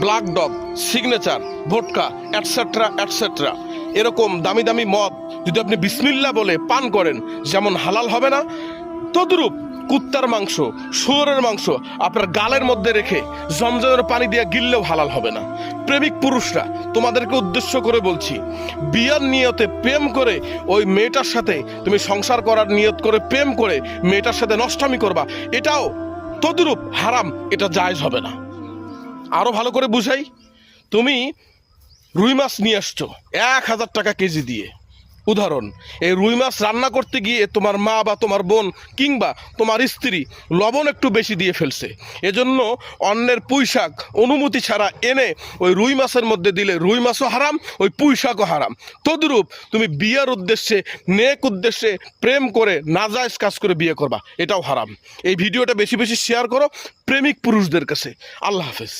Black dog, signature, ভোটকা, etcetera etcetera, এরকম দামি দামি মদ যদি আপনি বিসমিল্লা বলে পান করেন, যেমন হালাল হবে না, তদ্রূপ কুত্তার মাংস, শুয়োরের মাংস আপনার গালের মধ্যে রেখে জমজমের পানি দিয়ে গিললেও হালাল হবে না। প্রেমিক পুরুষরা, তোমাদেরকে উদ্দেশ্য করে বলছি, বিয়ার নিয়তে প্রেম করে ওই মেয়েটার সাথে তুমি সংসার করার নিয়ত করে প্রেম করে মেয়েটার সাথে নষ্টামি করবা, এটাও তদ্রূপ হারাম, এটা জায়েজ হবে না। আরো ভালো করে বুঝাই, তুমি রুই মাছ নিয়ে আসছো 1000 টাকা কেজি দিয়ে, উদাহরণ, এই রুই মাছ রান্না করতে গিয়ে তোমার মা বা তোমার বোন কিংবা তোমার স্ত্রী লবণ একটু বেশি দিয়ে ফেলছে, এজন্য অন্যের পুঁইশাক অনুমতি ছাড়া এনে ওই রুই মাছের মধ্যে দিলে রুই মাছও হারাম, ওই পুঁইশাকও হারাম। তদ্রূপ তুমি বিয়ের উদ্দেশ্যে, নেক উদ্দেশ্যে প্রেম করে নাজায়েজ কাজ করে বিয়ে করবা, এটাও হারাম। এই ভিডিওটা বেশি বেশি শেয়ার করো প্রেমিক পুরুষদের কাছে। আল্লাহ হাফেজ।